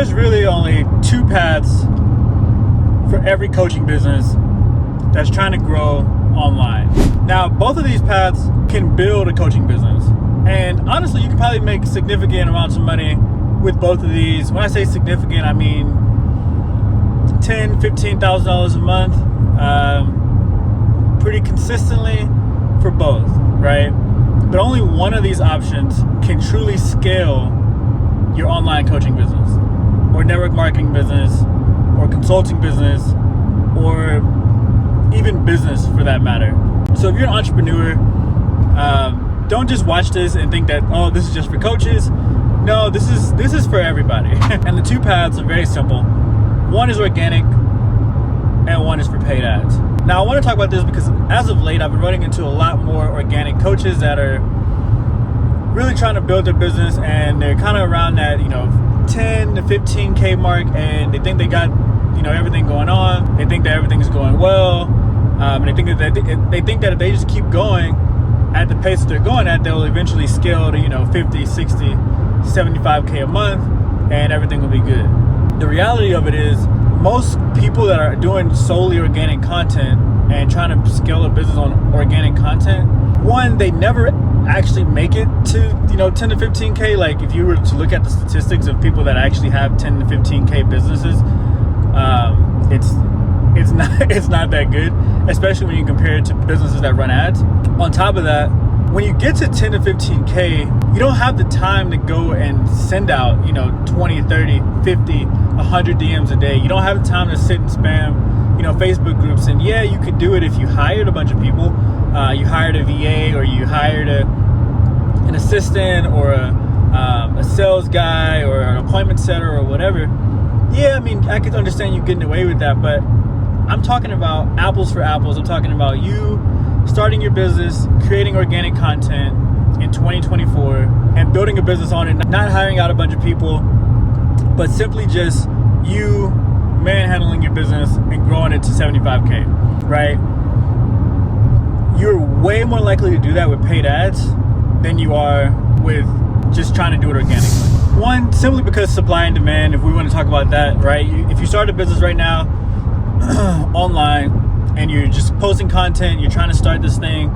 there's really only two paths for every coaching business that's trying to grow online. Now, both of these paths can build a coaching business. And honestly, you can probably make significant amounts of money with both of these. When I say significant, I mean $10,000, $15,000 a month, pretty consistently for both, right? But only one of these options can truly scale your online coaching business, or network marketing business, or consulting business, or even business for that matter. So if you're an entrepreneur, don't just watch this and think that, oh, this is just for coaches. No, this is for everybody. And the two paths are very simple. One is organic and one is for paid ads. Now, I want to talk about this because as of late, I've been running into a lot more organic coaches that are really trying to build their business, and they're kind of around that, 10 to 15K mark, and they think they got, everything going on. They think that everything is going well. And they think that if they just keep going at the pace that they're going at, they'll eventually scale to, 50, 60, 75K a month, and everything will be good. The reality of it is, most people that are doing solely organic content and trying to scale a business on organic content, one, they never actually make it to 10 to 15K. Like, if you were to look at the statistics of people that actually have 10 to 15K businesses, it's not that good, especially when you compare it to businesses that run ads. On top of that, when you get to 10 to 15K, you don't have the time to go and send out 20, 30, 50, 100 DMs a day. You don't have the time to sit and spam Facebook groups. And yeah, you could do it if you hired a bunch of people. You hired a VA, or you hired an assistant, or a sales guy, or an appointment setter, or whatever. Yeah, I mean, I could understand you getting away with that, but I'm talking about apples for apples. I'm talking about you starting your business, creating organic content in 2024, and building a business on it, not hiring out a bunch of people, but simply just you manhandling your business and growing it to 75K, right? You're way more likely to do that with paid ads than you are with just trying to do it organically. One, simply because supply and demand, if we want to talk about that, right? If you start a business right now online, and you're just posting content, you're trying to start this thing,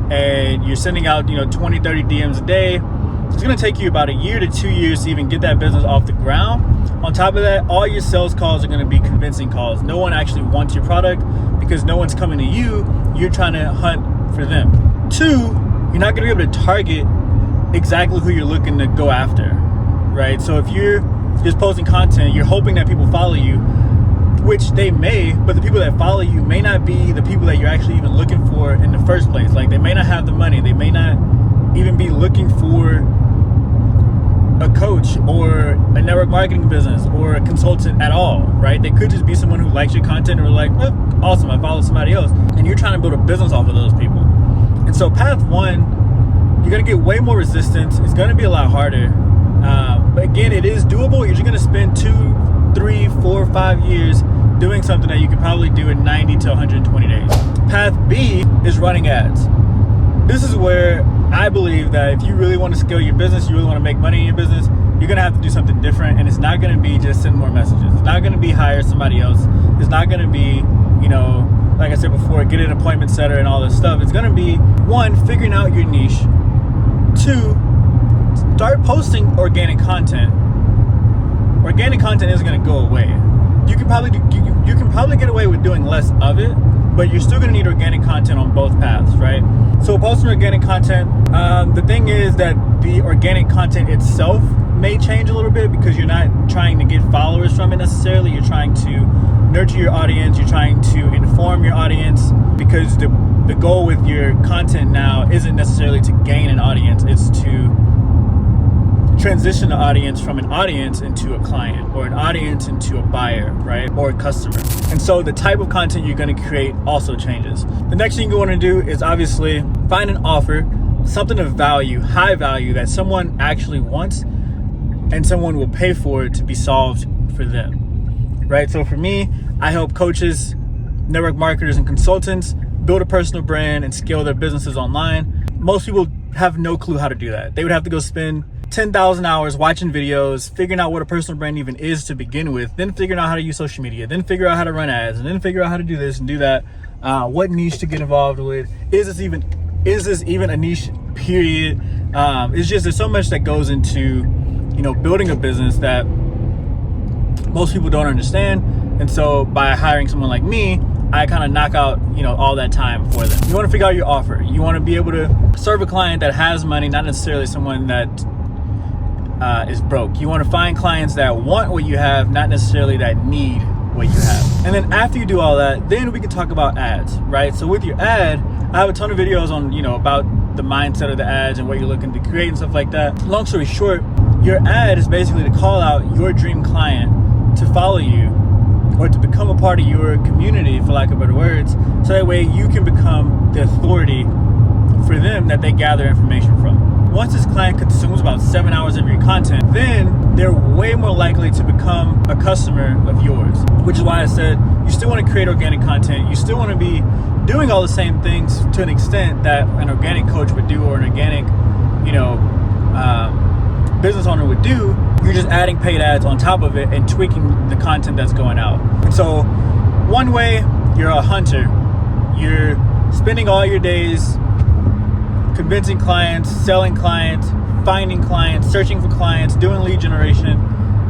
and you're sending out 20, 30 DMs a day, it's going to take you about a year to 2 years to even get that business off the ground. On top of that, all your sales calls are going to be convincing calls. No one actually wants your product because no one's coming to you. You're trying to hunt for them. Two, you're not going to be able to target exactly who you're looking to go after, right? So if you're just posting content, you're hoping that people follow you, which they may, but the people that follow you may not be the people that you're actually even looking for in the first place. Like, they may not have the money. They may not even be looking for a coach or a network marketing business or a consultant at all, right? They could just be someone who likes your content and are like, oh, awesome, I follow somebody else. And you're trying to build a business off of those people. And so path one, you're going to get way more resistance. It's going to be a lot harder. But again, it is doable. You're just going to spend 2, 3, 4, 5 years doing something that you could probably do in 90 to 120 days. Path B is running ads. This is where I believe that if you really want to scale your business, you really want to make money in your business, you're going to have to do something different. And it's not going to be just send more messages. It's not going to be hire somebody else. It's not going to be, like I said before, get an appointment setter and all this stuff. It's going to be, one, figuring out your niche. Two, start posting organic content. Organic content isn't going to go away. You can probably get away with doing less of it, but you're still going to need organic content on both paths, right? So posting organic content, the thing is that the organic content itself may change a little bit because you're not trying to get followers from it necessarily. You're trying to nurture your audience. You're trying to inform your audience, because the goal with your content now isn't necessarily to gain an audience. It's to transition the audience from an audience into a client, or an audience into a buyer, right? Or a customer. And so the type of content you're going to create also changes. The next thing you want to do is obviously find an offer, something of value, high value, that someone actually wants and someone will pay for it to be solved for them, right? So for me, I help coaches, network marketers, and consultants build a personal brand and scale their businesses online. Most people have no clue how to do that. They would have to go spend 10,000 hours watching videos, figuring out what a personal brand even is to begin with, then figuring out how to use social media, then figure out how to run ads, and then figure out how to do this and do that. What niche to get involved with? Is this even a niche? Period. It's just, there's so much that goes into, building a business that most people don't understand. And so by hiring someone like me, I kind of knock out, all that time for them. You want to figure out your offer. You want to be able to serve a client that has money, not necessarily someone that is broke. You want to find clients that want what you have, not necessarily that need what you have. And then after you do all that, then we can talk about ads, right? So with your ad, I have a ton of videos on, about the mindset of the ads and what you're looking to create and stuff like that. Long story short, your ad is basically to call out your dream client to follow you or to become a part of your community, for lack of better words, so that way you can become the authority for them that they gather information from. Once this client consumes about 7 hours of your content, then they're way more likely to become a customer of yours, which is why I said you still want to create organic content. You still want to be doing all the same things to an extent that an organic coach would do or an organic, business owner would do. You're just adding paid ads on top of it and tweaking the content that's going out. So one way, you're a hunter. You're spending all your days convincing clients, selling clients, finding clients, searching for clients, doing lead generation.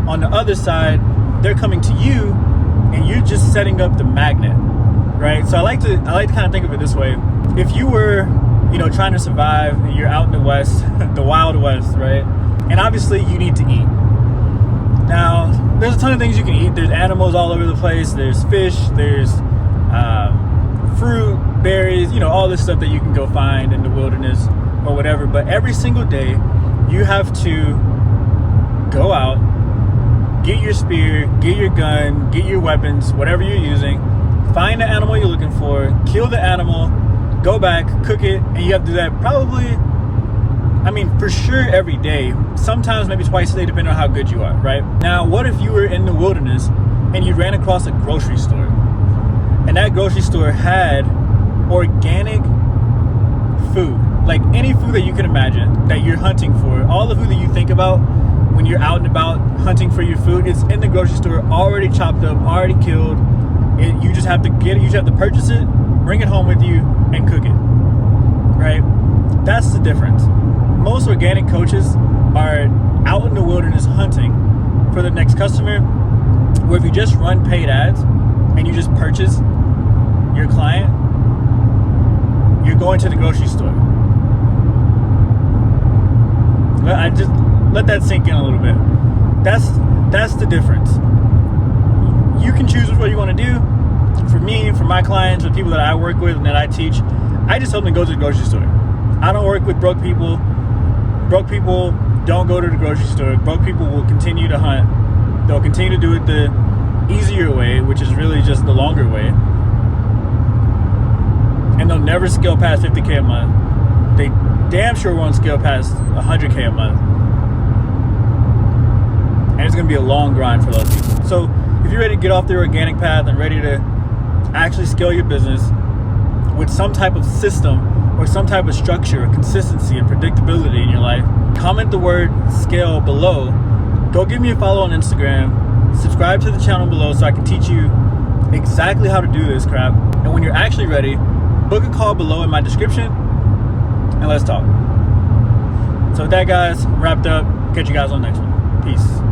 On the other side, they're coming to you and you're just setting up the magnet, right? So I like to kind of think of it this way. If you were, trying to survive and you're out in the West, the Wild West, right? And obviously you need to eat. Now, there's a ton of things you can eat. There's animals all over the place. There's fish, there's fruit, berries, all this stuff that you can go find in the wilderness or whatever. But every single day, you have to go out, get your spear, get your gun, get your weapons, whatever you're using, find the animal you're looking for, kill the animal, go back, cook it, and you have to do that probably, for sure every day, sometimes maybe twice a day, depending on how good you are, right? Now, what if you were in the wilderness and you ran across a grocery store, and that grocery store had organic food, like any food that you can imagine that you're hunting for, all the food that you think about when you're out and about hunting for your food, it's in the grocery store, already chopped up, already killed. You just have to get it, you just have to purchase it, bring it home with you, and cook it, right? That's the difference. Most organic coaches are out in the wilderness hunting for the next customer, where if you just run paid ads and you just purchase your client, you're going to the grocery store. I just let that sink in a little bit. That's the difference. You can choose what you want to do. For me, for my clients, for people that I work with and that I teach, I just help them go to the grocery store. I don't work with broke people. Broke people don't go to the grocery store. Broke people will continue to hunt. They'll continue to do it the easier way, which is really just the longer way. And they'll never scale past 50K a month. They damn sure won't scale past 100K a month. And it's going to be a long grind for those people. So if you're ready to get off the organic path and ready to actually scale your business with some type of system or some type of structure, consistency, and predictability in your life, comment the word scale below. Go give me a follow on Instagram. Subscribe to the channel below so I can teach you exactly how to do this crap. And when you're actually ready, book a call below in my description and let's talk. So with that, guys, wrapped up. Catch you guys on the next one. Peace.